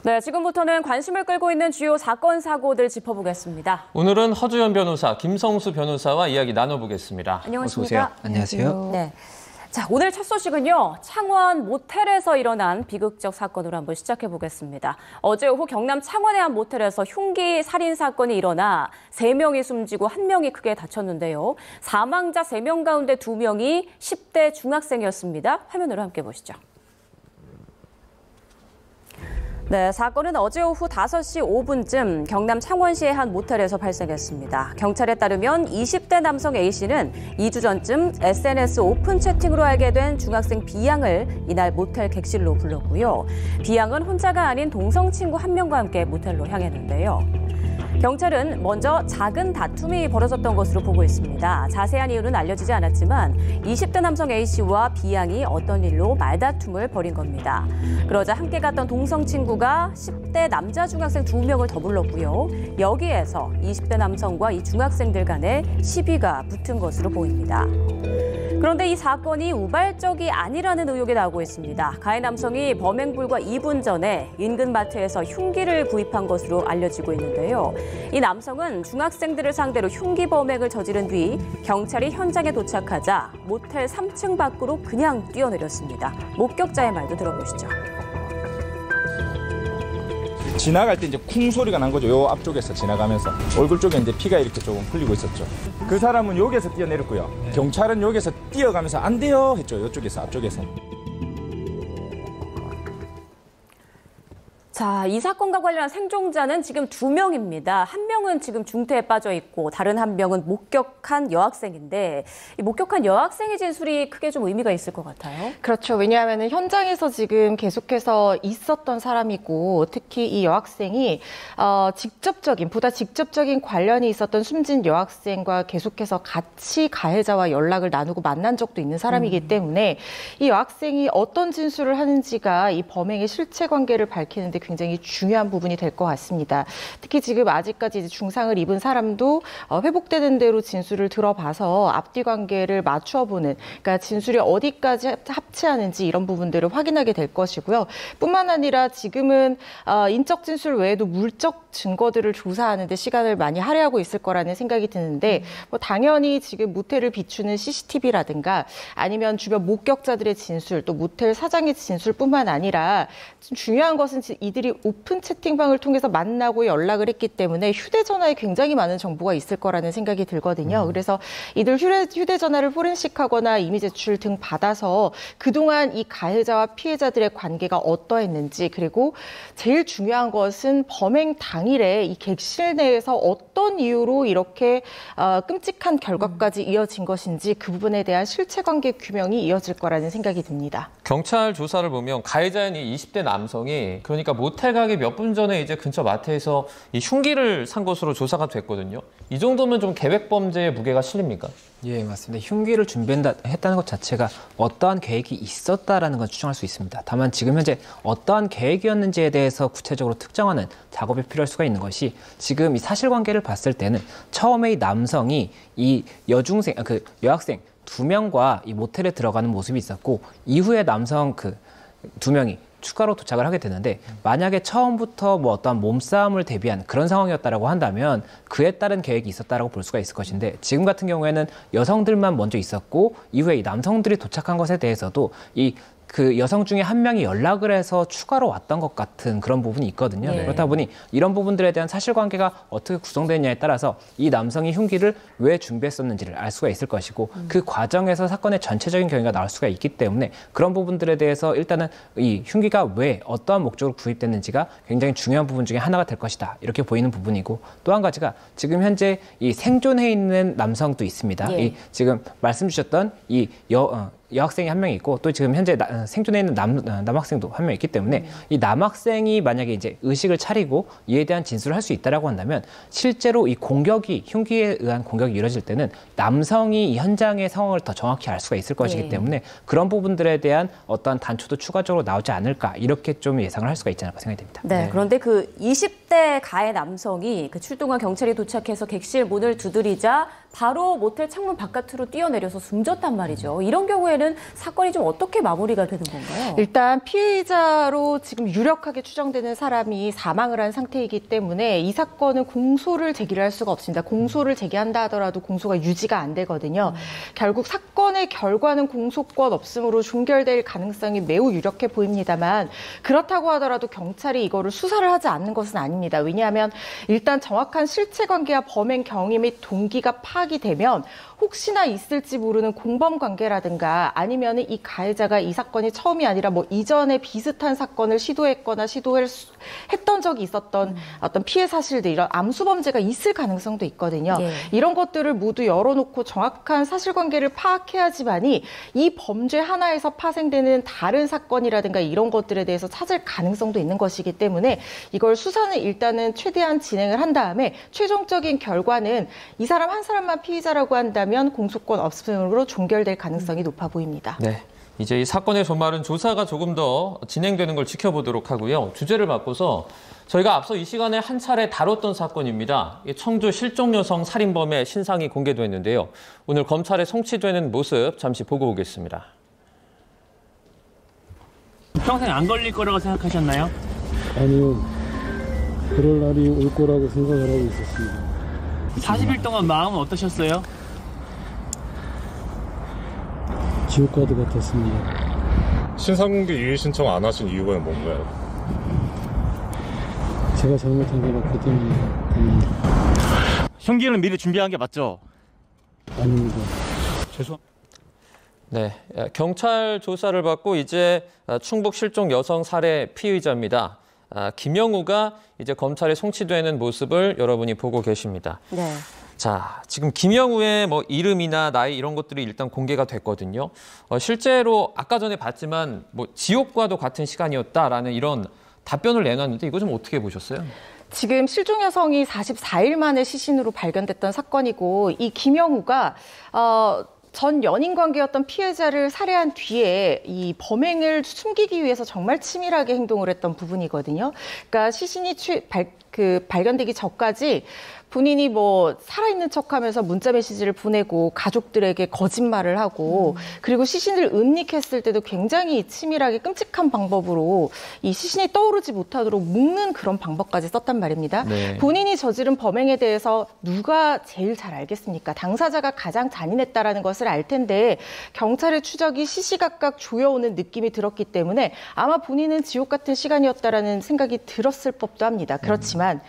네, 지금부터는 관심을 끌고 있는 주요 사건, 사고들 짚어보겠습니다. 오늘은 허주연 변호사, 김성수 변호사와 이야기 나눠보겠습니다. 안녕하십니까? 안녕하세요. 네. 자, 오늘 첫 소식은요. 창원 모텔에서 일어난 비극적 사건으로 한번 시작해 보겠습니다. 어제 오후 경남 창원의 한 모텔에서 흉기 살인 사건이 일어나 3명이 숨지고 1명이 크게 다쳤는데요. 사망자 3명 가운데 2명이 10대 중학생이었습니다. 화면으로 함께 보시죠. 네, 사건은 어제 오후 5시 5분쯤 경남 창원시의 한 모텔에서 발생했습니다. 경찰에 따르면 20대 남성 A씨는 2주 전쯤 SNS 오픈 채팅으로 알게 된 중학생 B양을 이날 모텔 객실로 불렀고요. B양은 혼자가 아닌 동성 친구 1명과 함께 모텔로 향했는데요. 경찰은 먼저 작은 다툼이 벌어졌던 것으로 보고 있습니다. 자세한 이유는 알려지지 않았지만 20대 남성 A씨와 B양이 어떤 일로 말다툼을 벌인 겁니다. 그러자 함께 갔던 동성 친구가 10대 남자 중학생 2명을 더 불렀고요. 여기에서 20대 남성과 이 중학생들 간에 시비가 붙은 것으로 보입니다. 그런데 이 사건이 우발적이 아니라는 의혹이 나오고 있습니다. 가해 남성이 범행 불과 2분 전에 인근 마트에서 흉기를 구입한 것으로 알려지고 있는데요. 이 남성은 중학생들을 상대로 흉기 범행을 저지른 뒤 경찰이 현장에 도착하자 모텔 3층 밖으로 그냥 뛰어내렸습니다. 목격자의 말도 들어보시죠. 지나갈 때 이제 쿵 소리가 난 거죠. 요 앞쪽에서 지나가면서 얼굴 쪽에 이제 피가 이렇게 조금 흘리고 있었죠. 그 사람은 여기에서 뛰어내렸고요. 경찰은 여기에서 뛰어가면서 안 돼요 했죠. 이쪽에서 앞쪽에서. 자, 이 사건과 관련한 생존자는 지금 2명입니다. 1명은 지금 중태에 빠져 있고 다른 1명은 목격한 여학생인데 이 목격한 여학생의 진술이 크게 좀 의미가 있을 것 같아요. 그렇죠. 왜냐하면 현장에서 지금 계속해서 있었던 사람이고 특히 이 여학생이 보다 직접적인 관련이 있었던 숨진 여학생과 계속해서 같이 가해자와 연락을 나누고 만난 적도 있는 사람이기 때문에 이 여학생이 어떤 진술을 하는지가 이 범행의 실체 관계를 밝히는데 굉장히 중요한 부분이 될 것 같습니다. 특히 지금 아직까지 이제 중상을 입은 사람도 회복되는 대로 진술을 들어봐서 앞뒤 관계를 맞춰보는, 그러니까 진술이 어디까지 합치하는지 이런 부분들을 확인하게 될 것이고요. 뿐만 아니라 지금은 인적 진술 외에도 물적 증거들을 조사하는 데 시간을 많이 할애하고 있을 거라는 생각이 드는데 뭐 당연히 지금 모텔을 비추는 CCTV라든가 아니면 주변 목격자들의 진술, 또 모텔 사장의 진술뿐만 아니라 중요한 것은 이들이 오픈 채팅방을 통해서 만나고 연락을 했기 때문에 휴대전화에 굉장히 많은 정보가 있을 거라는 생각이 들거든요. 그래서 이들 휴대전화를 포렌식하거나 이미 제출 등 받아서 그동안 이 가해자와 피해자들의 관계가 어떠했는지, 그리고 제일 중요한 것은 범행 당일에 이 객실 내에서 어떤 이유로 이렇게 끔찍한 결과까지 이어진 것인지 그 부분에 대한 실체관계 규명이 이어질 거라는 생각이 듭니다. 경찰 조사를 보면 가해자인 이 20대 남성이 그러니까 모텔 가기 몇 분 전에 이제 근처 마트에서 이 흉기를 산 것으로 조사가 됐거든요. 이 정도면 좀 계획 범죄의 무게가 실립니까? 예, 맞습니다. 흉기를 준비했다는 것 자체가 어떠한 계획이 있었다라는 건 추정할 수 있습니다. 다만 지금 현재 어떠한 계획이었는지에 대해서 구체적으로 특정하는 작업이 필요할 수가 있는 것이, 지금 이 사실관계를 봤을 때는 처음에 이 남성이 이 여학생 2명과 이 모텔에 들어가는 모습이 있었고, 이후에 남성 2명이 추가로 도착을 하게 되는데, 만약에 처음부터 뭐 어떠한 몸싸움을 대비한 그런 상황이었다라고 한다면 그에 따른 계획이 있었다라고 볼 수가 있을 것인데, 지금 같은 경우에는 여성들만 먼저 있었고 이후에 이 남성들이 도착한 것에 대해서도 그 여성 중에 1명이 연락을 해서 추가로 왔던 것 같은 그런 부분이 있거든요. 네. 그렇다 보니 이런 부분들에 대한 사실관계가 어떻게 구성되느냐에 따라서 이 남성이 흉기를 왜 준비했었는지를 알 수가 있을 것이고, 그 과정에서 사건의 전체적인 경위가 나올 수가 있기 때문에 그런 부분들에 대해서 일단은 이 흉기가 왜 어떠한 목적으로 구입됐는지가 굉장히 중요한 부분 중에 하나가 될 것이다, 이렇게 보이는 부분이고, 또 한 가지가 지금 현재 이 생존해 있는 남성도 있습니다. 예. 지금 말씀 주셨던 이 여학생이 1명이 있고, 또 지금 현재 생존해 있는 남학생도 1명 있기 때문에 이 남학생이 만약에 이제 의식을 차리고 이에 대한 진술을 할 수 있다라고 한다면, 실제로 이 흉기에 의한 공격이 이루어질 때는 남성이 이 현장의 상황을 더 정확히 알 수가 있을 것이기 때문에 그런 부분들에 대한 어떠한 단초도 추가적으로 나오지 않을까, 이렇게 좀 예상을 할 수가 있지 않을까 생각이 됩니다. 네, 그런데 그 20대 가해 남성이 그 출동한 경찰이 도착해서 객실 문을 두드리자 바로 모텔 창문 바깥으로 뛰어내려서 숨졌단 말이죠. 이런 경우에는 사건이 좀 어떻게 마무리가 되는 건가요? 일단 피해자로 지금 유력하게 추정되는 사람이 사망을 한 상태이기 때문에 이 사건은 공소를 제기를 할 수가 없습니다. 공소를 제기한다 하더라도 공소가 유지가 안 되거든요. 결국 사건의 결과는 공소권 없음으로 종결될 가능성이 매우 유력해 보입니다만 그렇다고 하더라도 경찰이 이거를 수사를 하지 않는 것은 아닙니다. 왜냐하면 일단 정확한 실체관계와 범행 경위 및 동기가 파악이 되면 혹시나 있을지 모르는 공범 관계라든가 아니면 이 가해자가 이 사건이 처음이 아니라 뭐 이전에 비슷한 사건을 시도했거나 시도했던 적이 있었던 어떤 피해 사실들 이런 암수 범죄가 있을 가능성도 있거든요. 예. 이런 것들을 모두 열어놓고 정확한 사실관계를 파악해야지만이 이 범죄 하나에서 파생되는 다른 사건이라든가 이런 것들에 대해서 찾을 가능성도 있는 것이기 때문에 이걸 수사는 일단은 최대한 진행을 한 다음에 최종적인 결과는 이 사람 한 사람만 피의자라고 한다면 공소권 없음으로 종결될 가능성이 높아 보입니다. 네, 이제 이 사건의 전말은 조사가 조금 더 진행되는 걸 지켜보도록 하고요. 주제를 바꿔서 저희가 앞서 이 시간에 한 차례 다뤘던 사건입니다. 청주 실종 여성 살인범의 신상이 공개됐는데요. 오늘 검찰에 송치되는 모습 잠시 보고 오겠습니다. 평생 안 걸릴 거라고 생각하셨나요? 아니요. 그럴 날이 올 거라고 생각을 하고 있었습니다. 40일 동안 마음은 어떠셨어요? 지옥과도 같았습니다. 신상공개 유의 신청 안 하신 이유가 뭔가요? 제가 잘못한 게 맞기 때문입니다. 흉기는 미리 준비한 게 맞죠? 아닙니다. 네, 경찰 조사를 받고 이제 충북 실종 여성 살해 피의자입니다. 김영우가 이제 검찰에 송치되는 모습을 여러분이 보고 계십니다. 네. 자, 지금 김영우의 뭐 이름이나 나이 이런 것들이 일단 공개가 됐거든요. 실제로 아까 전에 봤지만 뭐 지옥과도 같은 시간이었다라는 이런 답변을 내놨는데 이거 좀 어떻게 보셨어요? 지금 실종 여성이 44일 만에 시신으로 발견됐던 사건이고 이 김영우가 전 연인 관계였던 피해자를 살해한 뒤에 이 범행을 숨기기 위해서 정말 치밀하게 행동을 했던 부분이거든요. 그러니까 시신이 발견되기 전까지 본인이 뭐 살아있는 척하면서 문자 메시지를 보내고 가족들에게 거짓말을 하고 그리고 시신을 은닉했을 때도 굉장히 치밀하게 끔찍한 방법으로 이 시신이 떠오르지 못하도록 묶는 그런 방법까지 썼단 말입니다. 네. 본인이 저지른 범행에 대해서 누가 제일 잘 알겠습니까? 당사자가 가장 잔인했다라는 것을 알 텐데 경찰의 추적이 시시각각 조여오는 느낌이 들었기 때문에 아마 본인은 지옥 같은 시간이었다라는 생각이 들었을 법도 합니다. 그렇지만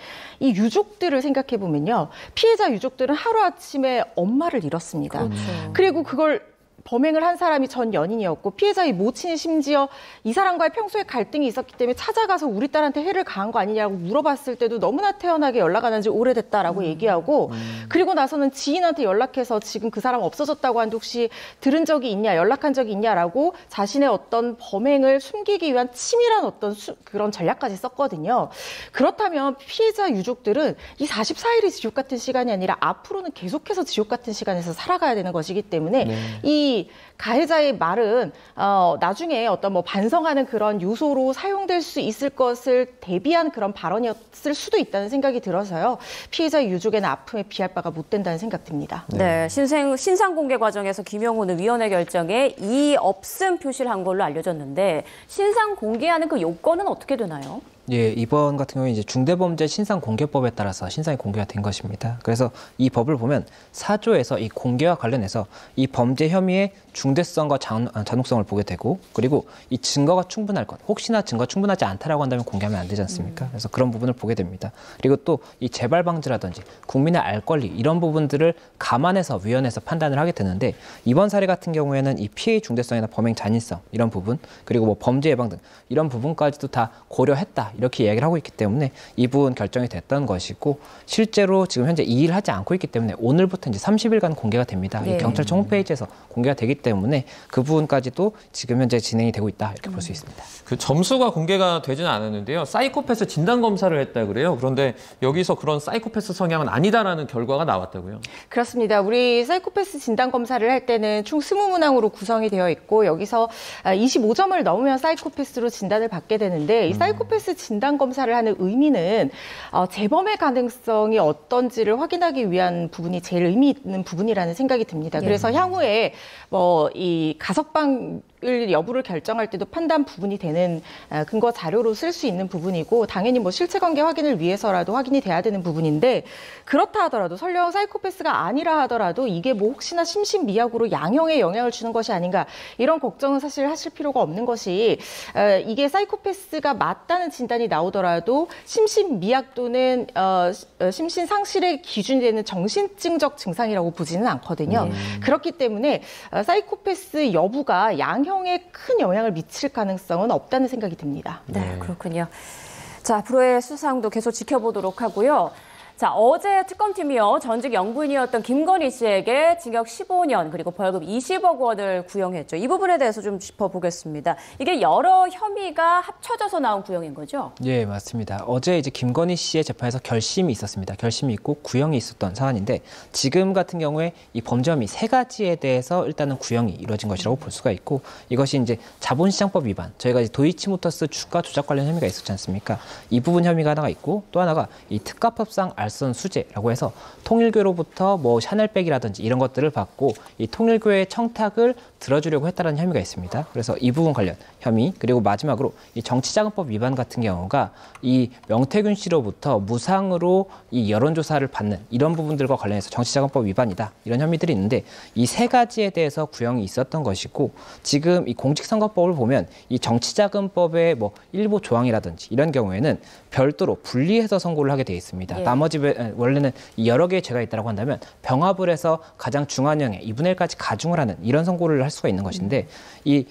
이 유족들을 생각해 보면요. 피해자 유족들은 하루아침에 엄마를 잃었습니다. 그렇죠. 그리고 그걸 범행을 한 사람이 전 연인이었고 피해자의 모친이 심지어 이 사람과의 평소에 갈등이 있었기 때문에 찾아가서 우리 딸한테 해를 가한 거 아니냐고 물어봤을 때도 너무나 태연하게 연락 안 한 지 오래됐다라고 얘기하고 그리고 나서는 지인한테 연락해서 지금 그 사람 없어졌다고 하는데 혹시 들은 적이 있냐 연락한 적이 있냐라고 자신의 어떤 범행을 숨기기 위한 치밀한 어떤 그런 전략까지 썼거든요. 그렇다면 피해자 유족들은 이 44일이 지옥 같은 시간이 아니라 앞으로는 계속해서 지옥 같은 시간에서 살아가야 되는 것이기 때문에 이 가해자의 말은 나중에 어떤 뭐 반성하는 그런 요소로 사용될 수 있을 것을 대비한 그런 발언이었을 수도 있다는 생각이 들어서요. 피해자 유족에는 아픔에 비할 바가 못 된다는 생각 듭니다. 네, 신상 공개 과정에서 김영우는 위원회 결정에 이의 없음 표시를 한 걸로 알려졌는데 신상 공개하는 그 요건은 어떻게 되나요? 예, 이번 같은 경우에 이제 중대범죄 신상공개법에 따라서 신상이 공개가 된 것입니다. 그래서 이 법을 보면 4조에서 이 공개와 관련해서 이 범죄 혐의의 중대성과 잔혹성을 보게 되고 그리고 이 증거가 충분할 것, 혹시나 증거가 충분하지 않다라고 한다면 공개하면 안 되지 않습니까? 그래서 그런 부분을 보게 됩니다. 그리고 또 이 재발 방지라든지 국민의 알 권리 이런 부분들을 감안해서 위원회에서 판단을 하게 되는데 이번 사례 같은 경우에는 이 피해의 중대성이나 범행 잔인성 이런 부분 그리고 뭐 범죄 예방 등 이런 부분까지도 다 고려했다. 이렇게 이야기를 하고 있기 때문에 이 부분 결정이 됐던 것이고 실제로 지금 현재 이 일을 하지 않고 있기 때문에 오늘부터 이제 30일간 공개가 됩니다. 네. 이 경찰청 홈페이지에서 공개가 되기 때문에 그 부분까지도 지금 현재 진행이 되고 있다 이렇게 볼 수 있습니다. 그 점수가 공개가 되지는 않았는데요. 사이코패스 진단 검사를 했다 그래요. 그런데 여기서 그런 사이코패스 성향은 아니다라는 결과가 나왔다고요. 그렇습니다. 우리 사이코패스 진단 검사를 할 때는 총 20문항으로 구성이 되어 있고 여기서 25점을 넘으면 사이코패스로 진단을 받게 되는데 이 사이코패스 진단 검사를 하는 의미는 재범의 가능성이 어떤지를 확인하기 위한 부분이 제일 의미 있는 부분이라는 생각이 듭니다. 그래서 향후에 이 가석방 여부를 결정할 때도 판단 부분이 되는 근거 자료로 쓸 수 있는 부분이고, 당연히 실체관계 확인을 위해서라도 확인이 돼야 되는 부분인데, 그렇다 하더라도 설령 사이코패스가 아니라 하더라도 이게 혹시나 심신미약으로 양형에 영향을 주는 것이 아닌가, 이런 걱정은 사실 하실 필요가 없는 것이, 이게 사이코패스가 맞다는 진단이 나오더라도 심신미약 또는 심신상실의 기준이 되는 정신증적 증상이라고 보지는 않거든요. 그렇기 때문에 사이코패스 여부가 양형에 큰 영향을 미칠 가능성은 없다는 생각이 듭니다. 네, 그렇군요. 자, 앞으로의 수상도 계속 지켜보도록 하고요. 자, 어제 특검팀이요, 전직 영부인이었던 김건희 씨에게 징역 15년 그리고 벌금 20억 원을 구형했죠. 이 부분에 대해서 좀 짚어보겠습니다. 이게 여러 혐의가 합쳐져서 나온 구형인 거죠? 예, 맞습니다. 어제 이제 김건희 씨의 재판에서 결심이 있었습니다. 결심이 있고 구형이 있었던 사안인데, 지금 같은 경우에 이 범죄 혐의 3가지에 대해서 일단은 구형이 이루어진 것이라고 볼 수가 있고, 이것이 이제 자본시장법 위반, 저희가 이제 도이치모터스 주가 조작 관련 혐의가 있었지 않습니까? 이 부분 혐의가 하나가 있고, 또 하나가 이 특가법상 알선 수재라고 해서 통일교로부터 샤넬백이라든지 이런 것들을 받고 이 통일교의 청탁을 들어주려고 했다는 혐의가 있습니다. 그래서 이 부분 관련 혐의, 그리고 마지막으로 이 정치자금법 위반 같은 경우가 이 명태균 씨로부터 무상으로 이 여론조사를 받는 이런 부분들과 관련해서 정치자금법 위반이다, 이런 혐의들이 있는데, 이 3가지에 대해서 구형이 있었던 것이고, 지금 이 공직선거법을 보면 이 정치자금법의 일부 조항이라든지 이런 경우에는 별도로 분리해서 선고를 하게 돼 있습니다. 나머지 원래는 여러 개의 죄가 있다고 한다면 병합을 해서 가장 중한형에 2분의 1까지 가중을 하는 이런 선고를 할 수가 있는 것인데, 이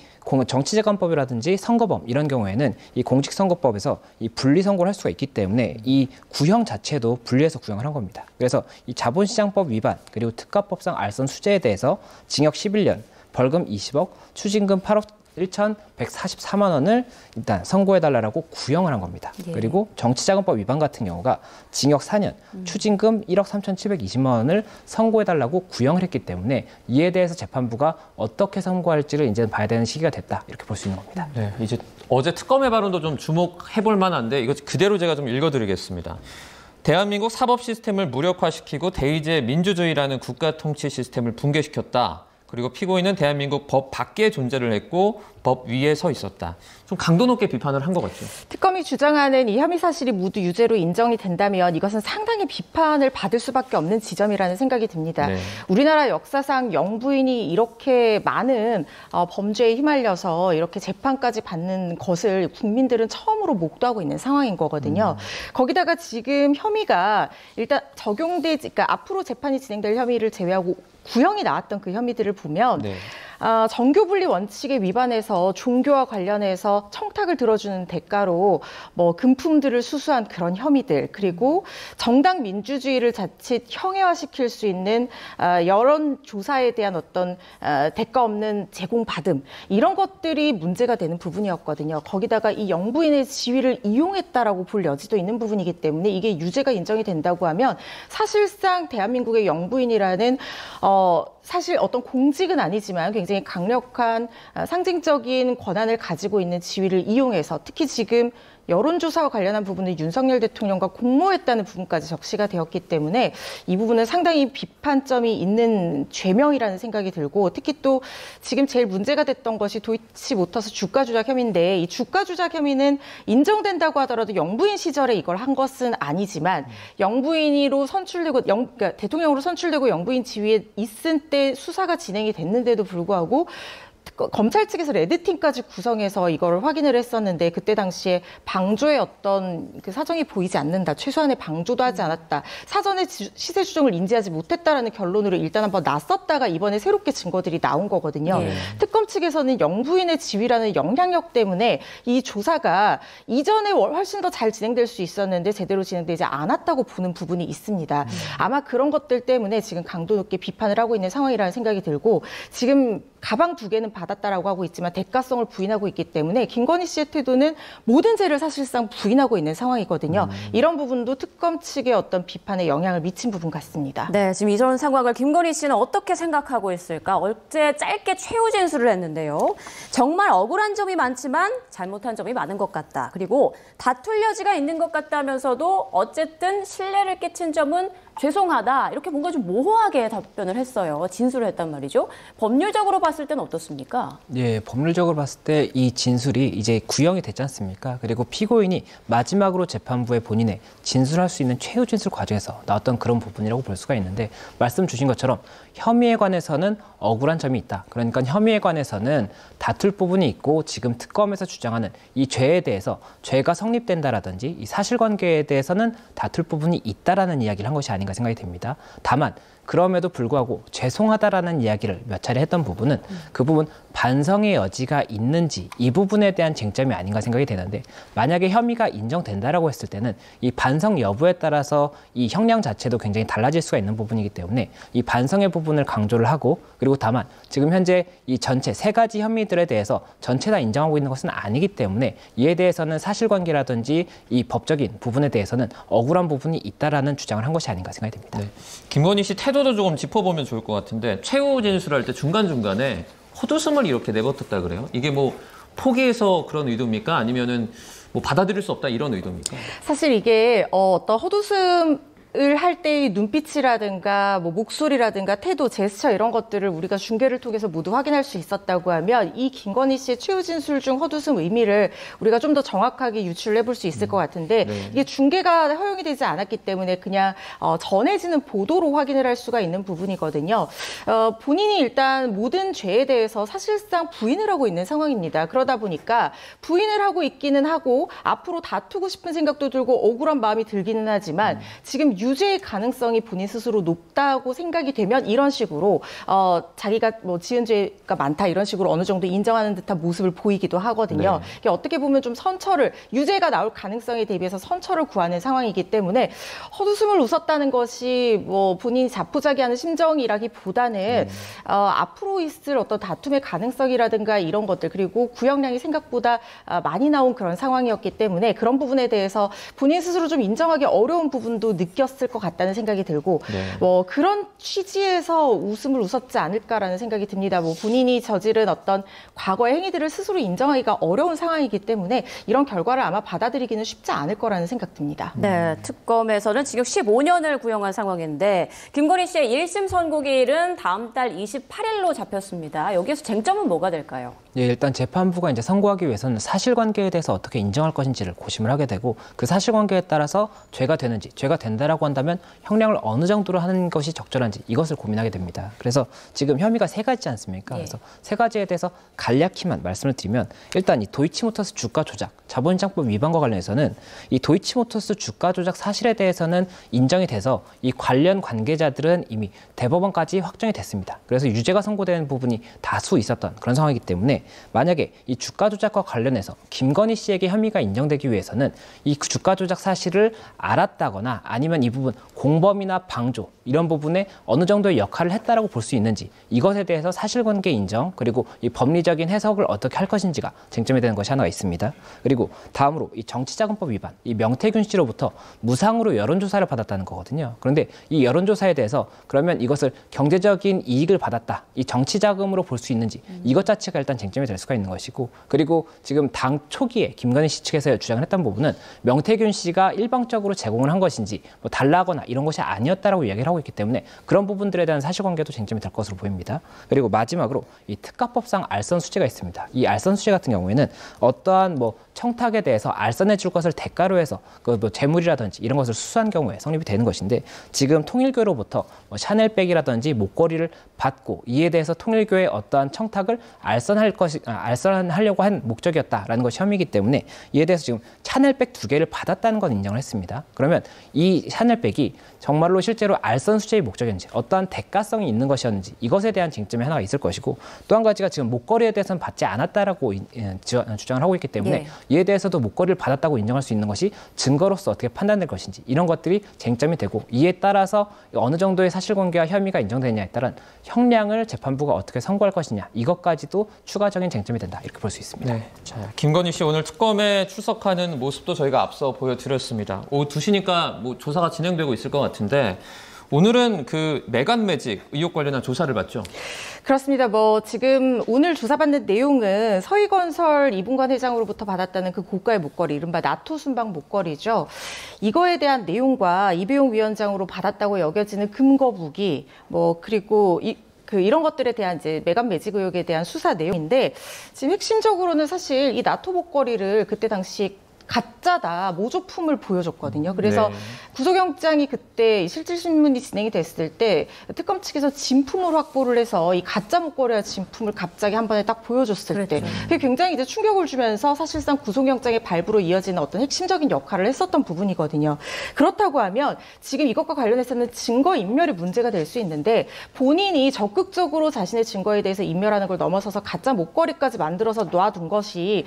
정치재간법이라든지 선거범 이런 경우에는 이 공직선거법에서 이 분리 선고를 할 수가 있기 때문에 이 구형 자체도 분리해서 구형을 한 겁니다. 그래서 이 자본시장법 위반 그리고 특가법상 알선 수재에 대해서 징역 11년, 벌금 20억, 추징금 8억 1,144만 원을 일단 선고해달라고 구형을 한 겁니다. 그리고 정치자금법 위반 같은 경우가 징역 4년, 추징금 1억 3,720만 원을 선고해달라고 구형을 했기 때문에 이에 대해서 재판부가 어떻게 선고할지를 이제는 봐야 되는 시기가 됐다, 이렇게 볼 수 있는 겁니다. 네, 이제 어제 특검의 발언도 좀 주목해볼 만한데, 이거 그대로 제가 좀 읽어드리겠습니다. 대한민국 사법 시스템을 무력화시키고 대의제 민주주의라는 국가 통치 시스템을 붕괴시켰다. 그리고 피고인은 대한민국 법 밖에 존재를 했고 법 위에 서 있었다. 좀 강도 높게 비판을 한 것 같죠. 특검이 주장하는 이 혐의 사실이 모두 유죄로 인정이 된다면 이것은 상당히 비판을 받을 수밖에 없는 지점이라는 생각이 듭니다. 네. 우리나라 역사상 영부인이 이렇게 많은 범죄에 휘말려서 이렇게 재판까지 받는 것을 국민들은 처음으로 목도하고 있는 상황인 거거든요. 거기다가 지금 혐의가 일단 그러니까 앞으로 재판이 진행될 혐의를 제외하고 구형이 나왔던 그 혐의들을 보면 정교분리 원칙에 위반해서 종교와 관련해서 청탁을 들어주는 대가로 금품들을 수수한 그런 혐의들, 그리고 정당 민주주의를 자칫 형해화시킬 수 있는 여론조사에 대한 어떤 대가 없는 제공받음, 이런 것들이 문제가 되는 부분이었거든요. 거기다가 이 영부인의 지위를 이용했다라고 볼 여지도 있는 부분이기 때문에 이게 유죄가 인정이 된다고 하면 사실상 대한민국의 영부인이라는 사실 어떤 공직은 아니지만 굉장히 강력한 상징적인 권한을 가지고 있는 지위를 이용해서, 특히 지금 여론조사와 관련한 부분을 윤석열 대통령과 공모했다는 부분까지 적시가 되었기 때문에 이 부분은 상당히 비판점이 있는 죄명이라는 생각이 들고, 특히 또 지금 제일 문제가 됐던 것이 도이치모터스 주가 조작 혐의인데, 이 주가 조작 혐의는 인정된다고 하더라도 영부인 시절에 이걸 한 것은 아니지만 영부인으로 선출되고 그러니까 대통령으로 선출되고 영부인 지위에 있을 때 수사가 진행이 됐는데도 불구하고 검찰 측에서 레드팀까지 구성해서 이거를 확인을 했었는데, 그때 당시에 방조의 어떤 그 사정이 보이지 않는다, 최소한의 방조도 하지 않았다, 사전에 시세 추정을 인지하지 못했다라는 결론으로 일단 한번 났었다가 이번에 새롭게 증거들이 나온 거거든요. 특검 측에서는 영부인의 지위라는 영향력 때문에 이 조사가 이전에 훨씬 더 잘 진행될 수 있었는데 제대로 진행되지 않았다고 보는 부분이 있습니다. 아마 그런 것들 때문에 지금 강도 높게 비판을 하고 있는 상황이라는 생각이 들고, 지금 가방 2개는 받았다라고 하고 있지만 대가성을 부인하고 있기 때문에 김건희 씨의 태도는 모든 죄를 사실상 부인하고 있는 상황이거든요. 이런 부분도 특검 측의 어떤 비판에 영향을 미친 부분 같습니다. 네, 지금 이런 상황을 김건희 씨는 어떻게 생각하고 있을까? 어제 짧게 최후 진술을 했는데요. 정말 억울한 점이 많지만 잘못한 점이 많은 것 같다. 그리고 다툴 여지가 있는 것 같다면서도 어쨌든 신뢰를 끼친 점은 죄송하다. 이렇게 뭔가 좀 모호하게 답변을 했어요. 진술을 했단 말이죠. 법률적으로 봤을 때는 어떻습니까? 예, 법률적으로 봤을 때 이 진술이 이제 구형이 됐지 않습니까? 그리고 피고인이 마지막으로 재판부에 본인의 진술할 수 있는 최후 진술 과정에서 나왔던 그런 부분이라고 볼 수가 있는데 말씀 주신 것처럼 혐의에 관해서는 억울한 점이 있다. 그러니까 혐의에 관해서는 다툴 부분이 있고 지금 특검에서 주장하는 이 죄에 대해서 죄가 성립된다라든지 이 사실관계에 대해서는 다툴 부분이 있다라는 이야기를 한 것이 아닌가 생각이 됩니다. 다만 그럼에도 불구하고 죄송하다라는 이야기를 몇 차례 했던 부분은 그 부분 반성의 여지가 있는지 이 부분에 대한 쟁점이 아닌가 생각이 되는데 만약에 혐의가 인정된다라고 했을 때는 이 반성 여부에 따라서 이 형량 자체도 굉장히 달라질 수가 있는 부분이기 때문에 이 반성의 부분을 강조를 하고 그리고 다만 지금 현재 이 전체 3가지 혐의들에 대해서 전체 다 인정하고 있는 것은 아니기 때문에 이에 대해서는 사실관계라든지 이 법적인 부분에 대해서는 억울한 부분이 있다라는 주장을 한 것이 아닌가 생각이 됩니다. 네. 김건희 씨 태도도 조금 짚어보면 좋을 것 같은데 최후 진술할 때 중간중간에 헛웃음을 이렇게 내뱉었다 그래요? 이게 뭐 포기해서 그런 의도입니까? 아니면은 뭐 받아들일 수 없다 이런 의도입니까? 사실 이게 어떤 헛웃음을 할 때의 눈빛이라든가 뭐 목소리라든가 태도, 제스처 이런 것들을 우리가 중계를 통해서 모두 확인할 수 있었다고 하면 이 김건희 씨의 최후 진술 중 헛웃음 의미를 우리가 좀 더 정확하게 유출을 해볼 수 있을 것 같은데 네. 이게 중계가 허용이 되지 않았기 때문에 그냥 전해지는 보도로 확인을 할 수가 있는 부분이거든요. 본인이 일단 모든 죄에 대해서 사실상 부인을 하고 있는 상황입니다. 그러다 보니까 부인을 하고 있기는 하고 앞으로 다투고 싶은 생각도 들고 억울한 마음이 들기는 하지만 지금 유죄의 가능성이 본인 스스로 높다고 생각이 되면 이런 식으로 자기가 뭐 지은 죄가 많다 이런 식으로 어느 정도 인정하는 듯한 모습을 보이기도 하거든요. 네. 이게 어떻게 보면 좀 유죄가 나올 가능성에 대비해서 선처를 구하는 상황이기 때문에 헛웃음을 웃었다는 것이 뭐 본인이 자포자기하는 심정이라기보다는 앞으로 있을 어떤 다툼의 가능성이라든가 이런 것들 그리고 구형량이 생각보다 많이 나온 그런 상황이었기 때문에 그런 부분에 대해서 본인 스스로 좀 인정하기 어려운 부분도 느꼈을 것 같다는 생각이 들고 네. 뭐 그런 취지에서 웃음을 웃었지 않을까라는 생각이 듭니다. 뭐 본인이 저지른 어떤 과거의 행위들을 스스로 인정하기가 어려운 상황이기 때문에 이런 결과를 아마 받아들이기는 쉽지 않을 거라는 생각 듭니다. 네, 특검에서는 징역 15년을 구형한 상황인데 김건희 씨의 1심 선고일은 다음 달 28일로 잡혔습니다. 여기에서 쟁점은 뭐가 될까요? 예, 일단 재판부가 이제 선고하기 위해서는 사실관계에 대해서 어떻게 인정할 것인지를 고심을 하게 되고 그 사실관계에 따라서 죄가 되는지 죄가 된다라고 한다면 형량을 어느 정도로 하는 것이 적절한지 이것을 고민하게 됩니다. 그래서 지금 혐의가 3가지지 않습니까? 예. 그래서 3가지에 대해서 간략히만 말씀을 드리면 일단 이 도이치모터스 주가 조작 자본시장법 위반과 관련해서는 이 도이치모터스 주가 조작 사실에 대해서는 인정이 돼서 이 관련 관계자들은 이미 대법원까지 확정이 됐습니다. 그래서 유죄가 선고되는 부분이 다수 있었던 그런 상황이기 때문에 만약에 이 주가 조작과 관련해서 김건희 씨에게 혐의가 인정되기 위해서는 이 주가 조작 사실을 알았다거나 아니면 이 부분 공범이나 방조 이런 부분에 어느 정도의 역할을 했다라고 볼 수 있는지 이것에 대해서 사실관계 인정 그리고 이 법리적인 해석을 어떻게 할 것인지가 쟁점이 되는 것이 하나가 있습니다. 그리고 다음으로 이 정치자금법 위반 이 명태균 씨로부터 무상으로 여론조사를 받았다는 거거든요. 그런데 이 여론조사에 대해서 그러면 이것을 경제적인 이익을 받았다 이 정치자금으로 볼 수 있는지 이것 자체가 일단 쟁점이 될 수가 있는 것이고 그리고 지금 당 초기에 김건희 씨 측에서 주장을 했던 부분은 명태균 씨가 일방적으로 제공을 한 것인지 뭐 달라거나 이런 것이 아니었다라고 이야기를 하고 있기 때문에 그런 부분들에 대한 사실관계도 쟁점이 될 것으로 보입니다. 그리고 마지막으로 이 특가법상 알선 수재가 있습니다. 이 알선 수재 같은 경우에는 어떠한 뭐 청탁에 대해서 알선해 줄 것을 대가로 해서 그 뭐 재물이라든지 이런 것을 수수한 경우에 성립이 되는 것인데 지금 통일교로부터 뭐 샤넬백이라든지 목걸이를 받고 이에 대해서 통일교의 어떠한 청탁을 알선할 것 알선하려고 한 목적이었다라는 것이 혐의이기 때문에 이에 대해서 지금 샤넬백 2개를 받았다는 건 인정을 했습니다. 그러면 이 샤넬백이 정말로 실제로 알선 수재의 목적이었는지 어떠한 대가성이 있는 것이었는지 이것에 대한 쟁점이 하나가 있을 것이고 또 한 가지가 지금 목걸이에 대해서는 받지 않았다라고 주장을 하고 있기 때문에 이에 대해서도 목걸이를 받았다고 인정할 수 있는 것이 증거로서 어떻게 판단될 것인지 이런 것들이 쟁점이 되고 이에 따라서 어느 정도의 사실관계와 혐의가 인정되느냐에 따른 형량을 재판부가 어떻게 선고할 것이냐 이것까지도 추가적인 쟁점이 된다 이렇게 볼 수 있습니다. 네. 자, 김건희 씨 오늘 특검에 출석하는 모습도 저희가 앞서 보여드렸습니다. 오후 2시니까 뭐 조사가 진행되고 있을 것 같은데 오늘은 그 메간 매직 의혹 관련한 조사를 받죠? 그렇습니다. 지금 오늘 조사받는 내용은 서희건설 이분관 회장으로부터 받았다는 그 고가의 목걸이, 이른바 나토 순방 목걸이죠. 이거에 대한 내용과 이배용 위원장으로 받았다고 여겨지는 금거 무기, 그리고 이런 것들에 대한 이제 메간 매직 의혹에 대한 수사 내용인데 지금 핵심적으로는 사실 이 나토 목걸이를 그때 당시 가짜다, 모조품을 보여줬거든요. 그래서 구속영장이 그때 실질신문이 진행이 됐을 때 특검 측에서 진품을 확보를 해서 이 가짜 목걸이와 진품을 갑자기 한 번에 딱 보여줬을 때 그게 굉장히 이제 충격을 주면서 사실상 구속영장의 발부로 이어지는 어떤 핵심적인 역할을 했었던 부분이거든요. 그렇다고 하면 지금 이것과 관련해서는 증거인멸이 문제가 될 수 있는데 본인이 적극적으로 자신의 증거에 대해서 인멸하는 걸 넘어서서 가짜 목걸이까지 만들어서 놔둔 것이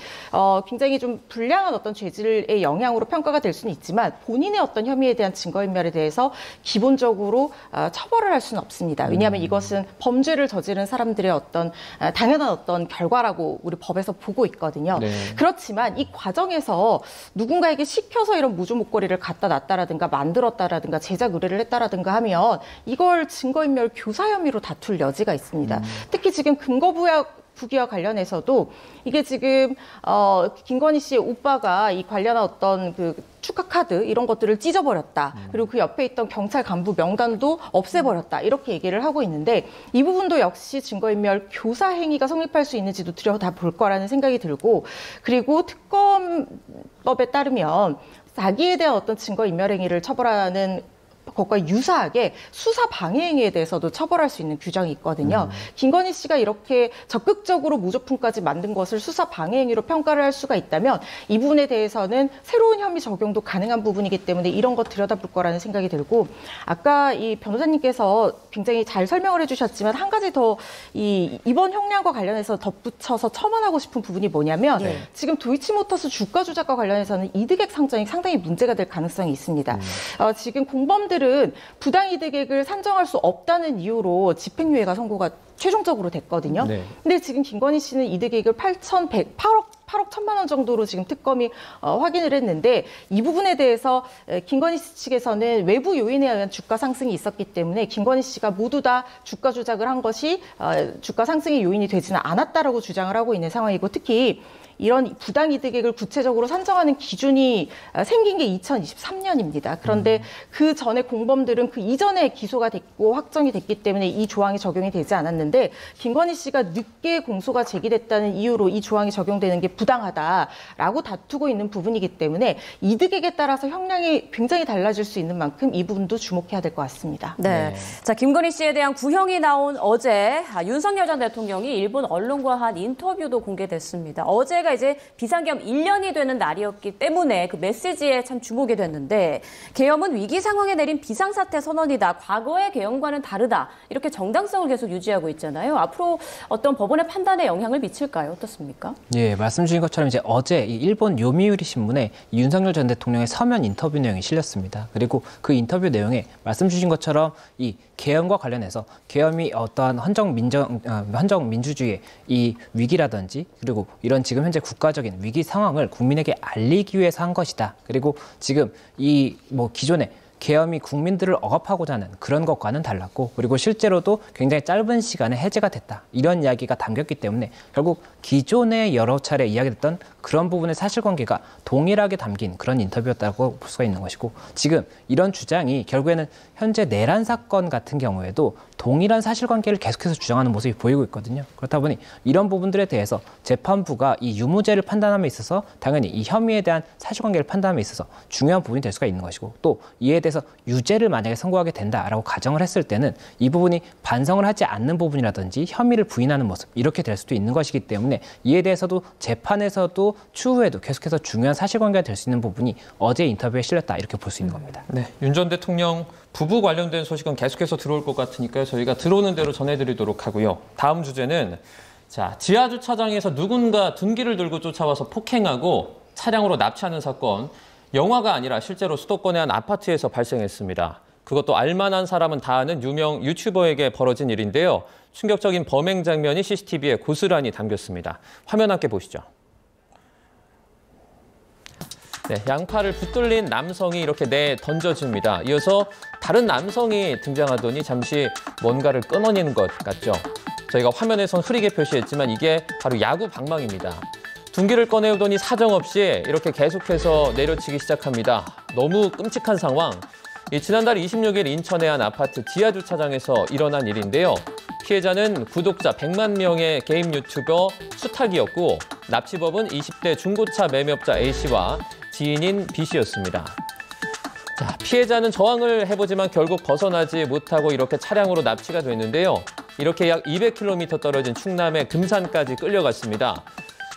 굉장히 좀 불량한 어떤 죄질의 영향으로 평가가 될 수는 있지만 본인의 어떤 혐의에 대한 증거인멸에 대해서 기본적으로 처벌을 할 수는 없습니다. 왜냐하면 이것은 범죄를 저지른 사람들의 어떤 당연한 어떤 결과라고 우리 법에서 보고 있거든요. 그렇지만 이 과정에서 누군가에게 시켜서 이런 무조 목걸이를 갖다 놨다라든가 만들었다라든가 제작 의뢰를 했다라든가 하면 이걸 증거인멸 교사 혐의로 다툴 여지가 있습니다. 특히 지금 부기와 관련해서도 이게 지금 김건희 씨의 오빠가 이 관련한 어떤 그 축하 카드 이런 것들을 찢어버렸다. 그리고 그 옆에 있던 경찰 간부 명단도 없애버렸다. 이렇게 얘기를 하고 있는데 이 부분도 역시 증거인멸 교사 행위가 성립할 수 있는지도 들여다볼 거라는 생각이 들고 그리고 특검법에 따르면 자기에 대한 어떤 증거인멸 행위를 처벌하는 것과 유사하게 수사 방해 행위에 대해서도 처벌할 수 있는 규정이 있거든요. 김건희 씨가 이렇게 적극적으로 무조품까지 만든 것을 수사 방해 행위로 평가를 할 수가 있다면 이 부분에 대해서는 새로운 혐의 적용도 가능한 부분이기 때문에 이런 것 들여다볼 거라는 생각이 들고 아까 이 변호사님께서 굉장히 잘 설명을 해주셨지만 한 가지 더 이번 형량과 관련해서 덧붙여서 첨언하고 싶은 부분이 뭐냐면 지금 도이치모터스 주가 조작과 관련해서는 이득액 상정이 상당히 문제가 될 가능성이 있습니다. 지금 공범들은 부당이득액을 산정할 수 없다는 이유로 집행유예가 선고가 최종적으로 됐거든요. 근데 지금 김건희 씨는 이득액을 8억 1,000만 원 정도로 지금 특검이 확인을 했는데 이 부분에 대해서 김건희 씨 측에서는 외부 요인에 의한 주가 상승이 있었기 때문에 김건희 씨가 모두 다 주가 조작을 한 것이 주가 상승의 요인이 되지는 않았다라고 주장을 하고 있는 상황이고 특히 이런 부당이득액을 구체적으로 산정하는 기준이 생긴 게 2023년입니다. 그런데 그 전에 공범들은 그 이전에 기소가 됐고 확정이 됐기 때문에 이 조항이 적용이 되지 않았는데 김건희 씨가 늦게 공소가 제기됐다는 이유로 이 조항이 적용되는 게 부당하다라고 다투고 있는 부분이기 때문에 이득액에 따라서 형량이 굉장히 달라질 수 있는 만큼 이 부분도 주목해야 될 것 같습니다. 자, 김건희 씨에 대한 구형이 나온 어제 윤석열 전 대통령이 일본 언론과 한 인터뷰도 공개됐습니다. 어제가 이제 비상계엄 1년이 되는 날이었기 때문에 그 메시지에 참 주목이 됐는데 계엄은 위기 상황에 내린 비상사태 선언이다. 과거의 계엄과는 다르다. 이렇게 정당성을 계속 유지하고 있잖아요. 앞으로 어떤 법원의 판단에 영향을 미칠까요? 어떻습니까? 예, 말씀 주신 것처럼 이제 어제 이 일본 요미우리 신문에 윤석열 전 대통령의 서면 인터뷰 내용이 실렸습니다. 그리고 그 인터뷰 내용에 말씀 주신 것처럼 이 계엄과 관련해서 계엄이 어떠한 헌정 민주주의의 이 위기라든지 그리고 이런 지금 현재 국가적인 위기 상황을 국민에게 알리기 위해서 한 것이다. 그리고 지금 기존에 계엄이 국민들을 억압하고자 하는 그런 것과는 달랐고 그리고 실제로도 굉장히 짧은 시간에 해제가 됐다. 이런 이야기가 담겼기 때문에 결국 기존에 여러 차례 이야기됐던 그런 부분의 사실관계가 동일하게 담긴 그런 인터뷰였다고 볼 수가 있는 것이고 지금 이런 주장이 결국에는 현재 내란 사건 같은 경우에도 동일한 사실관계를 계속해서 주장하는 모습이 보이고 있거든요. 그렇다 보니 이런 부분들에 대해서 재판부가 이 유무죄를 판단함에 있어서 당연히 이 혐의에 대한 사실관계를 판단함에 있어서 중요한 부분이 될 수가 있는 것이고, 또 이에 대해서 유죄를 만약에 선고하게 된다라고 가정을 했을 때는 이 부분이 반성을 하지 않는 부분이라든지 혐의를 부인하는 모습, 이렇게 될 수도 있는 것이기 때문에 이에 대해서도 재판에서도 추후에도 계속해서 중요한 사실관계가 될 수 있는 부분이 어제 인터뷰에 실렸다, 이렇게 볼 수 있는 겁니다. 네, 윤 전 대통령 부부 관련된 소식은 계속해서 들어올 것 같으니까요. 저희가 들어오는 대로 전해드리도록 하고요. 다음 주제는 지하 주차장에서 누군가 둔기를 들고 쫓아와서 폭행하고 차량으로 납치하는 사건. 영화가 아니라 실제로 수도권의 한 아파트에서 발생했습니다. 그것도 알만한 사람은 다 아는 유명 유튜버에게 벌어진 일인데요. 충격적인 범행 장면이 CCTV에 고스란히 담겼습니다. 화면 함께 보시죠. 네, 양팔을 붙들린 남성이 이렇게 던져집니다. 이어서 다른 남성이 등장하더니 잠시 뭔가를 끊어내는 것 같죠. 저희가 화면에선 흐리게 표시했지만 이게 바로 야구 방망입니다. 둔기를 꺼내오더니 사정없이 이렇게 계속해서 내려치기 시작합니다. 너무 끔찍한 상황. 지난달 26일 인천의 한 아파트 지하 주차장에서 일어난 일인데요. 피해자는 구독자 100만 명의 게임 유튜버 수탁이었고, 납치범은 20대 중고차 매매업자 A씨와 지인인 B씨였습니다. 피해자는 저항을 해보지만 결국 벗어나지 못하고 이렇게 차량으로 납치가 됐는데요. 이렇게 약 200km 떨어진 충남의 금산까지 끌려갔습니다.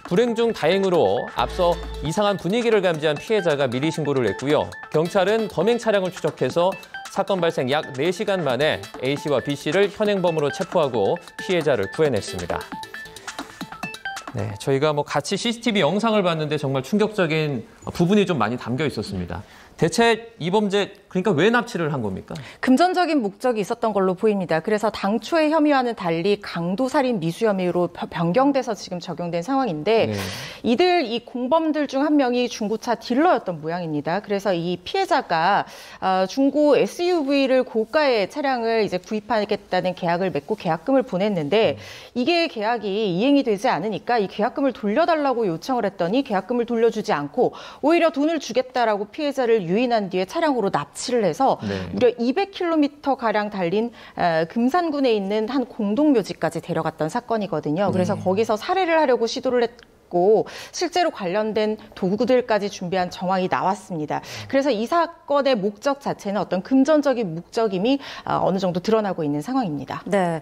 불행 중 다행으로 앞서 이상한 분위기를 감지한 피해자가 미리 신고를 했고요. 경찰은 범행 차량을 추적해서 사건 발생 약 4시간 만에 A씨와 B씨를 현행범으로 체포하고 피해자를 구해냈습니다. 네, 저희가 같이 CCTV 영상을 봤는데 정말 충격적인 부분이 좀 많이 담겨 있었습니다. 대체 이 범죄, 그러니까 왜 납치를 한 겁니까? 금전적인 목적이 있었던 걸로 보입니다. 그래서 당초의 혐의와는 달리 강도살인 미수 혐의로 변경돼서 지금 적용된 상황인데, 네. 이 공범들 중 한 명이 중고차 딜러였던 모양입니다. 그래서 이 피해자가 중고 SUV를 고가의 차량을 이제 구입하겠다는 계약을 맺고 계약금을 보냈는데, 이게 계약이 이행이 되지 않으니까 이 계약금을 돌려달라고 요청을 했더니 계약금을 돌려주지 않고 오히려 돈을 주겠다라고 피해자를 유인한 뒤에 차량으로 납치를 해서 무려 200km 가량 달린 금산군에 있는 한 공동묘지까지 데려갔던 사건이거든요. 그래서 거기서 살해를 하려고 시도를 했고 실제로 관련된 도구들까지 준비한 정황이 나왔습니다. 그래서 이 사건의 목적 자체는 어떤 금전적인 목적임이 어느 정도 드러나고 있는 상황입니다. 네,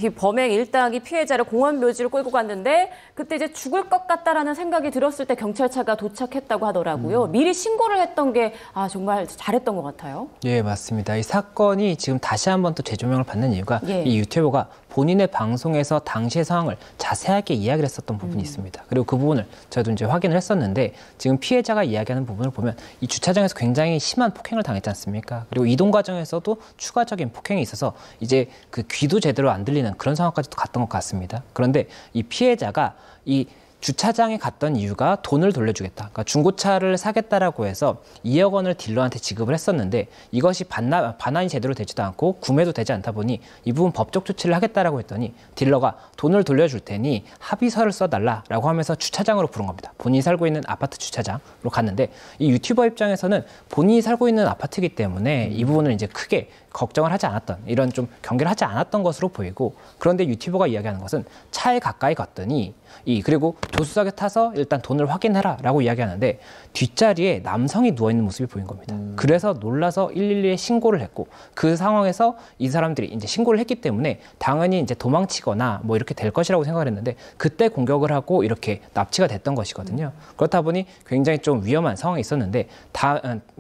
이 범행 일당이 피해자를 공원 묘지로 끌고 갔는데 그때 이제 죽을 것 같다라는 생각이 들었을 때 경찰차가 도착했다고 하더라고요. 미리 신고를 했던 게 정말 잘했던 것 같아요. 예, 맞습니다. 이 사건이 지금 다시 한번 또 재조명을 받는 이유가 이 유튜버가 본인의 방송에서 당시의 상황을 자세하게 이야기를 했었던 부분이 있습니다. 그리고 그 부분을 저희도 이제 확인을 했었는데, 지금 피해자가 이야기하는 부분을 보면 이 주차장에서 굉장히 심한 폭행을 당했지 않습니까? 그리고 이동 과정에서도 추가적인 폭행이 있어서 이제 그 귀도 제대로 안 들리는 그런 상황까지도 갔던 것 같습니다. 그런데 이 피해자가 이 주차장에 갔던 이유가 돈을 돌려주겠다. 그러니까 중고차를 사겠다라고 해서 2억 원을 딜러한테 지급을 했었는데 이것이 반환이 제대로 되지도 않고 구매도 되지 않다 보니 이 부분 법적 조치를 하겠다라고 했더니 딜러가 돈을 돌려줄 테니 합의서를 써달라라고 하면서 주차장으로 부른 겁니다. 본인이 살고 있는 아파트 주차장으로 갔는데, 이 유튜버 입장에서는 본인이 살고 있는 아파트이기 때문에 이 부분을 이제 크게 걱정을 하지 않았던, 이런 좀 경계를 하지 않았던 것으로 보이고, 그런데 유튜버가 이야기하는 것은 차에 가까이 갔더니 그리고 조수석에 타서 일단 돈을 확인해라라고 이야기하는데 뒷자리에 남성이 누워있는 모습이 보인 겁니다. 그래서 놀라서 112에 신고를 했고, 그 상황에서 이 사람들이 이제 신고를 했기 때문에 당연히 이제 도망치거나 뭐 이렇게 될 것이라고 생각을 했는데 그때 공격을 하고 이렇게 납치가 됐던 것이거든요. 그렇다 보니 굉장히 좀 위험한 상황이 있었는데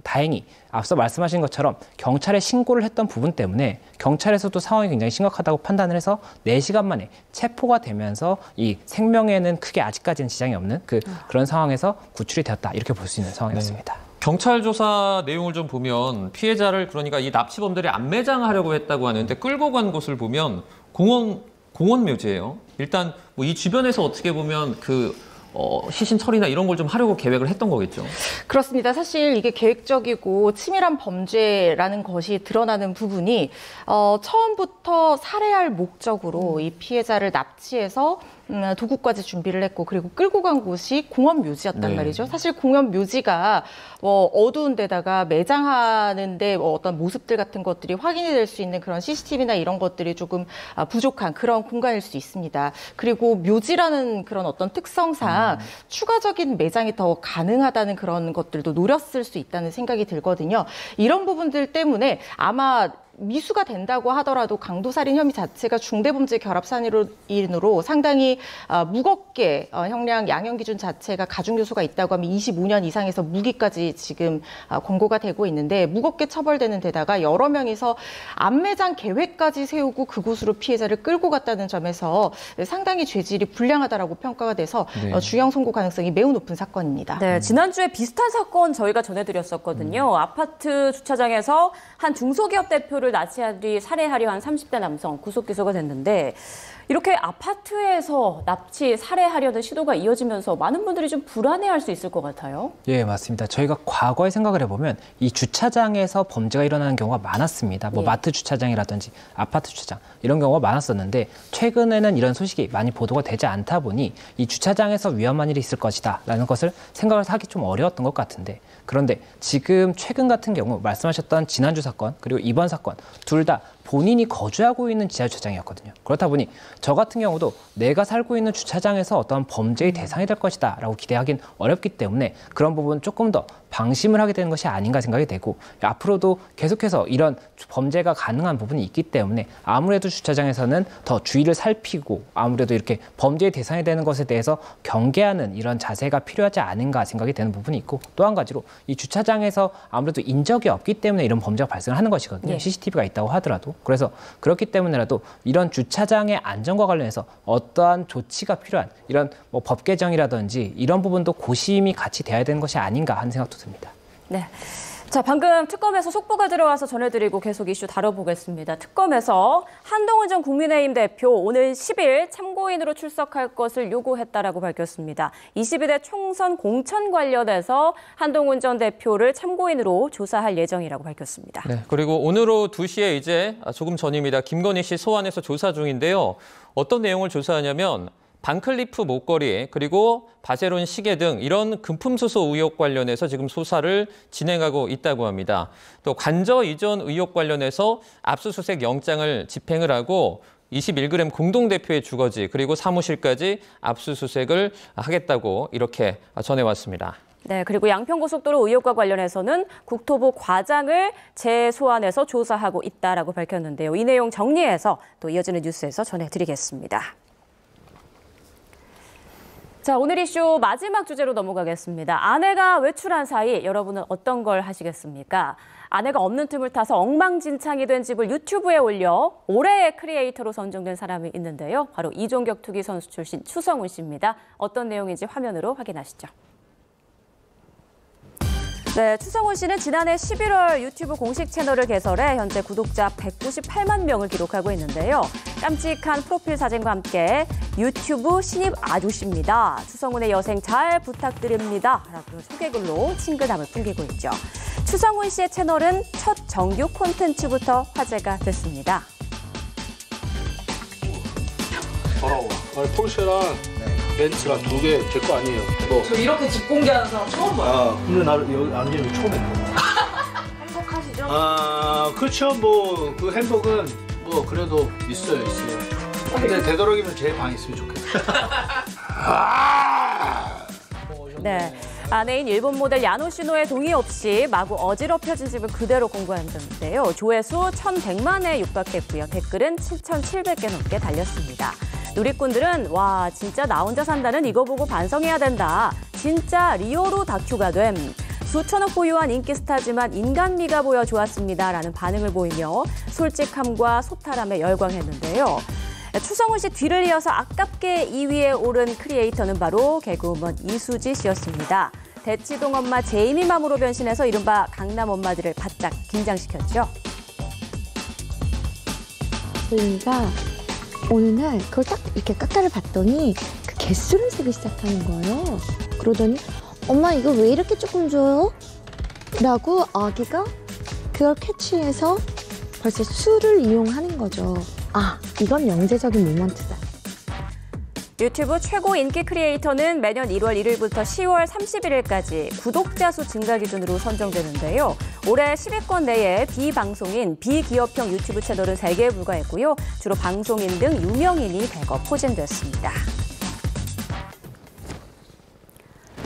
다행히 앞서 말씀하신 것처럼 경찰에 신고를 했던 부분 때문에 경찰에서도 상황이 굉장히 심각하다고 판단을 해서 4시간 만에 체포가 되면서 이 생명에는 크게 아직까지는 지장이 없는 그런 상황에서 구출이 되었다, 이렇게 볼 수 있는 상황이었습니다. 경찰 조사 내용을 좀 보면 피해자를, 그러니까 이 납치범들이 안매장하려고 했다고 하는데 끌고 간 곳을 보면 공원 묘지예요. 일단 이 주변에서 어떻게 보면 시신 처리나 이런 걸 좀 하려고 계획을 했던 거겠죠. 그렇습니다. 사실 이게 계획적이고 치밀한 범죄라는 것이 드러나는 부분이 처음부터 살해할 목적으로 이 피해자를 납치해서 도구까지 준비를 했고 그리고 끌고 간 곳이 공원묘지였단 말이죠. 사실 공원묘지가 어두운 데다가 매장하는데 어떤 모습들 같은 것들이 확인이 될 수 있는 그런 CCTV나 이런 것들이 조금 부족한 그런 공간일 수 있습니다. 그리고 묘지라는 그런 어떤 특성상 추가적인 매장이 더 가능하다는 그런 것들도 노렸을 수 있다는 생각이 들거든요. 이런 부분들 때문에 아마 미수가 된다고 하더라도 강도살인 혐의 자체가 중대범죄 결합살인으로 상당히 무겁게 형량 양형 기준 자체가 가중요소가 있다고 하면 25년 이상에서 무기까지 지금 권고가 되고 있는데 무겁게 처벌되는 데다가 여러 명이서 암매장 계획까지 세우고 그곳으로 피해자를 끌고 갔다는 점에서 상당히 죄질이 불량하다라고 평가가 돼서 주형 선고 가능성이 매우 높은 사건입니다. 네, 지난주에 비슷한 사건 저희가 전해드렸었거든요. 아파트 주차장에서 한 중소기업 대표를 나치하리 살해하려 한 30대 남성 구속 기소가 됐는데 이렇게 아파트에서 납치 살해하려는 시도가 이어지면서 많은 분들이 좀 불안해할 수 있을 것 같아요. 예, 맞습니다. 저희가 과거에 생각을 해보면 이 주차장에서 범죄가 일어나는 경우가 많았습니다. 뭐 마트 주차장이라든지 아파트 주차장 이런 경우가 많았었는데 최근에는 이런 소식이 많이 보도가 되지 않다 보니 이 주차장에서 위험한 일이 있을 것이다 라는 것을 생각을 하기 좀 어려웠던 것 같은데 그런데 지금 최근 같은 경우 말씀하셨던 지난주 사건 그리고 이번 사건 둘 다 본인이 거주하고 있는 지하주차장이었거든요. 그렇다 보니 저 같은 경우도 내가 살고 있는 주차장에서 어떤 범죄의 대상이 될 것이다 라고 기대하긴 어렵기 때문에 그런 부분 조금 더 방심을 하게 되는 것이 아닌가 생각이 되고 앞으로도 계속해서 이런 범죄가 가능한 부분이 있기 때문에 아무래도 주차장에서는 더 주의를 살피고 아무래도 이렇게 범죄의 대상이 되는 것에 대해서 경계하는 이런 자세가 필요하지 않은가 생각이 되는 부분이 있고 또 한 가지로 이 주차장에서 아무래도 인적이 없기 때문에 이런 범죄가 발생을 하는 것이거든요. CCTV가 있다고 하더라도. 그래서 그렇기 때문에라도 이런 주차장의 안전과 관련해서 어떠한 조치가 필요한 이런 뭐 법 개정이라든지 이런 부분도 고심이 같이 돼야 되는 것이 아닌가 하는 생각도 듭니다. 네. 자, 방금 특검에서 속보가 들어와서 전해드리고 계속 이슈 다뤄보겠습니다. 특검에서 한동훈 전 국민의힘 대표 오늘 10일 참고인으로 출석할 것을 요구했다라고 밝혔습니다. 22대 총선 공천 관련해서 한동훈 전 대표를 참고인으로 조사할 예정이라고 밝혔습니다. 네, 그리고 오늘 오후 2시에 이제 조금 전입니다. 김건희 씨 소환해서 조사 중인데요. 어떤 내용을 조사하냐면 반클리프 목걸이 그리고 바제론 시계 등 이런 금품수수 의혹 관련해서 지금 수사를 진행하고 있다고 합니다. 또 관저 이전 의혹 관련해서 압수수색 영장을 집행을 하고 21g 공동대표의 주거지 그리고 사무실까지 압수수색을 하겠다고 이렇게 전해왔습니다. 네, 그리고 양평고속도로 의혹과 관련해서는 국토부 과장을 재소환해서 조사하고 있다라고 밝혔는데요. 이 내용 정리해서 또 이어지는 뉴스에서 전해드리겠습니다. 자, 오늘 이슈 마지막 주제로 넘어가겠습니다. 아내가 외출한 사이 여러분은 어떤 걸 하시겠습니까? 아내가 없는 틈을 타서 엉망진창이 된 집을 유튜브에 올려 올해의 크리에이터로 선정된 사람이 있는데요. 바로 이종격 투기 선수 출신 추성훈 씨입니다. 어떤 내용인지 화면으로 확인하시죠. 네, 추성훈 씨는 지난해 11월 유튜브 공식 채널을 개설해 현재 구독자 198만 명을 기록하고 있는데요. 깜찍한 프로필 사진과 함께 유튜브 신입 아저씨입니다. 추성훈의 여생 잘 부탁드립니다. 라고 소개글로 친근함을 풍기고 있죠. 추성훈 씨의 채널은 첫 정규 콘텐츠부터 화제가 됐습니다. 더러워. 아니, 포르쉐랑 벤츠랑 2개 제 거 아니에요. 뭐. 저 이렇게 집 공개하는 사람 처음 봐요. 근데 나를 여기 앉으면 처음 했네. 행복하시죠? 그렇죠. 뭐 그 행복은 뭐 그래도 있어요. 근데 되도록이면 제 방에 있으면 좋겠어요. 네. 아내인 일본 모델 야노시노의 동의 없이 마구 어지럽혀진 집을 그대로 공개했는데요. 조회수 1,100만에 육박했고요. 댓글은 7,700개 넘게 달렸습니다. 누리꾼들은 와 진짜 나 혼자 산다는 이거 보고 반성해야 된다. 진짜 리오로 다큐가 됨. 수천억 보유한 인기 스타지만 인간미가 보여 좋았습니다. 라는 반응을 보이며 솔직함과 소탈함에 열광했는데요. 추성훈 씨 뒤를 이어서 아깝게 2위에 오른 크리에이터는 바로 개그우먼 이수지 씨였습니다. 대치동 엄마 제이미맘으로 변신해서 이른바 강남 엄마들을 바짝 긴장시켰죠. 제이미가 어느 날 그걸 딱 이렇게 깎아를 봤더니 그 개수를 세기 시작하는 거예요. 그러더니 엄마 이거 왜 이렇게 조금 줘요? 라고 아기가 그걸 캐치해서 벌써 수를 이용하는 거죠. 아, 이건 영재적인 모먼트다. 유튜브 최고 인기 크리에이터는 매년 1월 1일부터 10월 31일까지 구독자 수 증가 기준으로 선정되는데요. 올해 10위권 내에 비방송인, 비기업형 유튜브 채널은 3개에 불과했고요. 주로 방송인 등 유명인이 대거 포진됐습니다.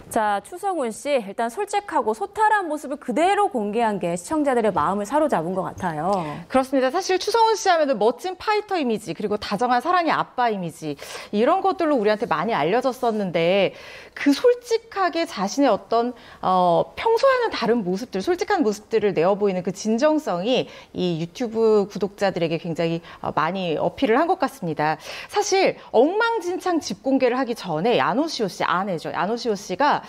자, 추성훈 씨, 일단 솔직하고 소탈한 모습을 그대로 공개한 게 시청자들의 마음을 사로잡은 것 같아요. 그렇습니다. 사실 추성훈 씨 하면 멋진 파이터 이미지, 그리고 다정한 사랑의 아빠 이미지, 이런 것들로 우리한테 많이 알려졌었는데, 그 솔직하게 자신의 어떤 평소와는 다른 모습들, 솔직한 모습들을 내어 보이는 그 진정성이 이 유튜브 구독자들에게 굉장히 많이 어필을 한 것 같습니다. 사실 엉망진창 집 공개를 하기 전에 야노시오 씨, 아내죠. 야노시오 씨가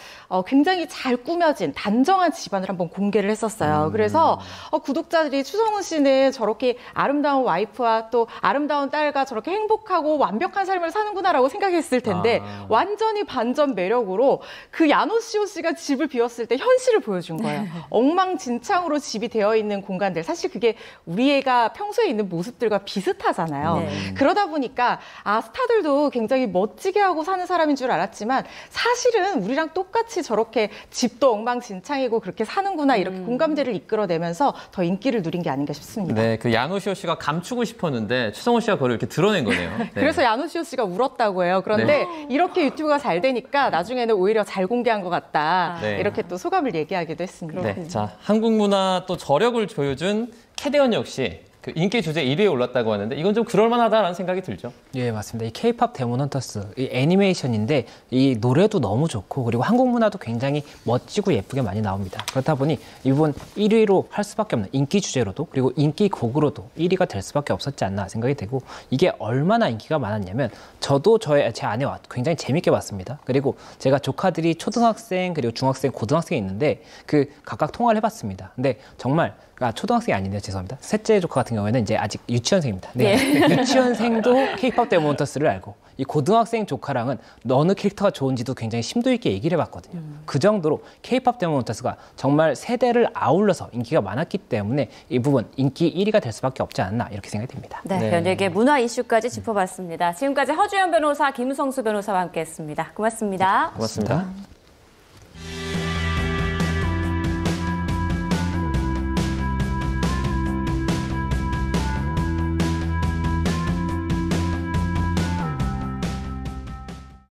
굉장히 잘 꾸며진 단정한 집안을 한번 공개를 했었어요. 그래서 구독자들이 추성훈 씨는 저렇게 아름다운 와이프와 또 아름다운 딸과 저렇게 행복하고 완벽한 삶을 사는구나라고 생각했을 텐데 완전히 반전 매력으로 그 야노시오 씨가 집을 비웠을 때 현실을 보여준 거예요. 엉망진창으로 집이 되어 있는 공간들, 사실 그게 우리 애가 평소에 있는 모습들과 비슷하잖아요. 네. 그러다 보니까 스타들도 굉장히 멋지게 하고 사는 사람인 줄 알았지만 사실은 우리랑 똑같이 저렇게 집도 엉망진창이고 그렇게 사는구나, 이렇게 공감대를 이끌어내면서 더 인기를 누린 게 아닌가 싶습니다. 네, 그 야노시오 씨가 감추고 싶었는데 추성훈 씨가 그걸 이렇게 드러낸 거네요. 네. 그래서 야노시오 씨가 울었다고 해요. 그런데 이렇게 유튜브가 잘 되니까 나중에는 오히려 잘 공개한 것 같다. 네. 이렇게 또 소감을 얘기하기도 했습니다. 네, 자, 한국 문화 또 저력을 보여준 캐대언 역시 그 인기 주제 1위에 올랐다고 하는데 이건 좀 그럴만하다라는 생각이 들죠. 예, 맞습니다. 이 K-팝 데몬 헌터스, 이 애니메이션인데 이 노래도 너무 좋고 그리고 한국 문화도 굉장히 멋지고 예쁘게 많이 나옵니다. 그렇다 보니 이번 1위로 할 수밖에 없는 인기 주제로도 그리고 인기 곡으로도 1위가 될 수밖에 없었지 않나 생각이 되고, 이게 얼마나 인기가 많았냐면 저도 제 아내와 굉장히 재밌게 봤습니다. 그리고 제가 조카들이 초등학생 그리고 중학생, 고등학생이 있는데 그 각각 통화를 해봤습니다. 근데 정말 초등학생이 아닌데요, 죄송합니다. 셋째 조카 같은 경우에는 이제 아직 유치원생입니다. 네. 유치원생도 K-팝 데몬 헌터스를 알고, 이 고등학생 조카랑은 어느 캐릭터가 좋은지도 굉장히 심도 있게 얘기를 해봤거든요. 그 정도로 K-팝 데몬 헌터스가 정말 세대를 아울러서 인기가 많았기 때문에 이 부분 인기 1위가 될 수밖에 없지 않나, 이렇게 생각이 듭니다. 네, 연예계 문화 이슈까지 짚어봤습니다. 지금까지 허주연 변호사, 김성수 변호사와 함께했습니다. 고맙습니다. 고맙습니다.